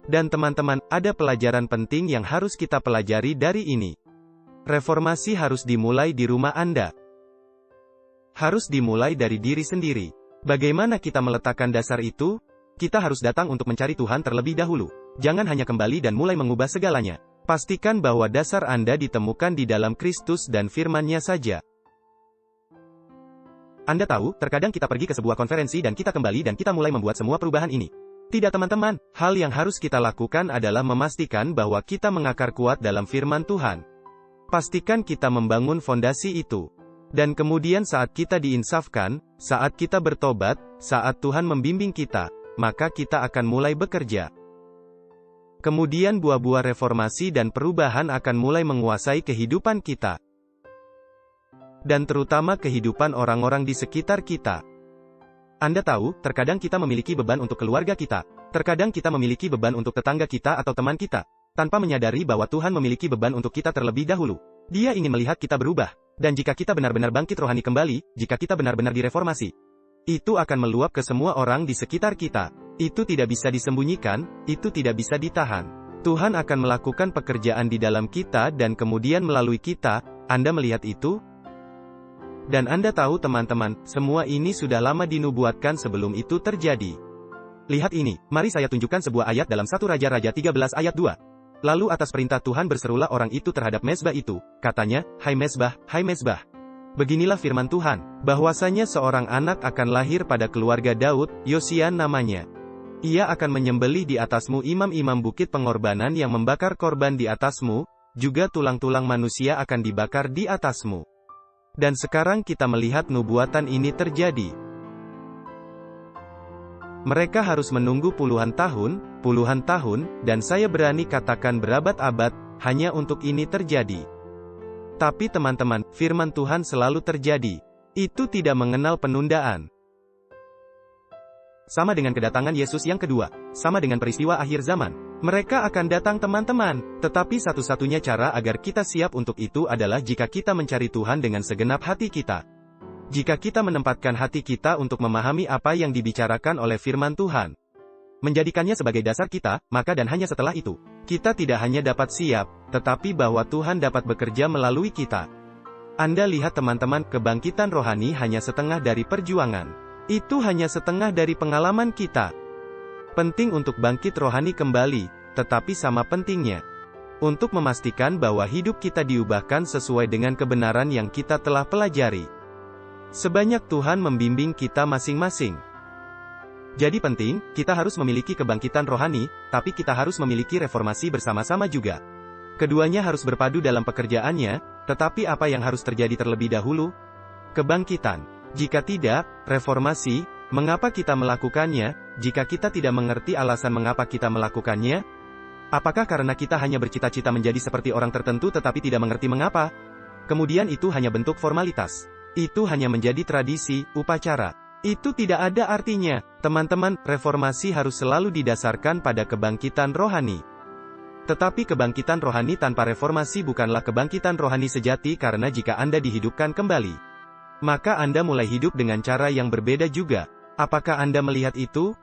Dan teman-teman, ada pelajaran penting yang harus kita pelajari dari ini. Reformasi harus dimulai di rumah Anda. Harus dimulai dari diri sendiri. Bagaimana kita meletakkan dasar itu? Kita harus datang untuk mencari Tuhan terlebih dahulu. Jangan hanya kembali dan mulai mengubah segalanya. Pastikan bahwa dasar Anda ditemukan di dalam Kristus dan firman-Nya saja. Anda tahu, terkadang kita pergi ke sebuah konferensi dan kita kembali dan kita mulai membuat semua perubahan ini. Tidak teman-teman, hal yang harus kita lakukan adalah memastikan bahwa kita mengakar kuat dalam firman Tuhan. Pastikan kita membangun fondasi itu. Dan kemudian saat kita diinsafkan, saat kita bertobat, saat Tuhan membimbing kita, maka kita akan mulai bekerja. Kemudian buah-buah reformasi dan perubahan akan mulai menguasai kehidupan kita. Dan terutama kehidupan orang-orang di sekitar kita. Anda tahu, terkadang kita memiliki beban untuk keluarga kita. Terkadang kita memiliki beban untuk tetangga kita atau teman kita. Tanpa menyadari bahwa Tuhan memiliki beban untuk kita terlebih dahulu. Dia ingin melihat kita berubah. Dan jika kita benar-benar bangkit rohani kembali, jika kita benar-benar direformasi, itu akan meluap ke semua orang di sekitar kita. Itu tidak bisa disembunyikan, itu tidak bisa ditahan. Tuhan akan melakukan pekerjaan di dalam kita dan kemudian melalui kita. Anda melihat itu? Dan Anda tahu teman-teman, semua ini sudah lama dinubuatkan sebelum itu terjadi. Lihat ini, mari saya tunjukkan sebuah ayat dalam 1 Raja-Raja 13 ayat 2. Lalu atas perintah Tuhan berserulah orang itu terhadap mezbah itu, katanya, hai mezbah, beginilah firman Tuhan, bahwasanya seorang anak akan lahir pada keluarga Daud, Yosian namanya. Ia akan menyembelih di atasmu imam-imam bukit pengorbanan yang membakar korban di atasmu, juga tulang-tulang manusia akan dibakar di atasmu. Dan sekarang kita melihat nubuatan ini terjadi. Mereka harus menunggu puluhan tahun, dan saya berani katakan berabad-abad, hanya untuk ini terjadi. Tapi teman-teman, firman Tuhan selalu terjadi. Itu tidak mengenal penundaan. Sama dengan kedatangan Yesus yang kedua, sama dengan peristiwa akhir zaman. Mereka akan datang teman-teman, tetapi satu-satunya cara agar kita siap untuk itu adalah jika kita mencari Tuhan dengan segenap hati kita. Jika kita menempatkan hati kita untuk memahami apa yang dibicarakan oleh firman Tuhan. Menjadikannya sebagai dasar kita, maka dan hanya setelah itu, kita tidak hanya dapat siap, tetapi bahwa Tuhan dapat bekerja melalui kita. Anda lihat teman-teman, kebangkitan rohani hanya setengah dari perjuangan. Itu hanya setengah dari pengalaman kita. Penting untuk bangkit rohani kembali, tetapi sama pentingnya untuk memastikan bahwa hidup kita diubahkan sesuai dengan kebenaran yang kita telah pelajari. Sebanyak Tuhan membimbing kita masing-masing. Jadi penting, kita harus memiliki kebangkitan rohani, tapi kita harus memiliki reformasi bersama-sama juga. Keduanya harus berpadu dalam pekerjaannya, tetapi apa yang harus terjadi terlebih dahulu? Kebangkitan. Jika tidak, reformasi. Mengapa kita melakukannya? Jika kita tidak mengerti alasan mengapa kita melakukannya? Apakah karena kita hanya bercita-cita menjadi seperti orang tertentu tetapi tidak mengerti mengapa? Kemudian itu hanya bentuk formalitas. Itu hanya menjadi tradisi, upacara. Itu tidak ada artinya. Teman-teman, reformasi harus selalu didasarkan pada kebangkitan rohani. Tetapi kebangkitan rohani tanpa reformasi bukanlah kebangkitan rohani sejati karena jika Anda dihidupkan kembali, maka Anda mulai hidup dengan cara yang berbeda juga. Apakah Anda melihat itu?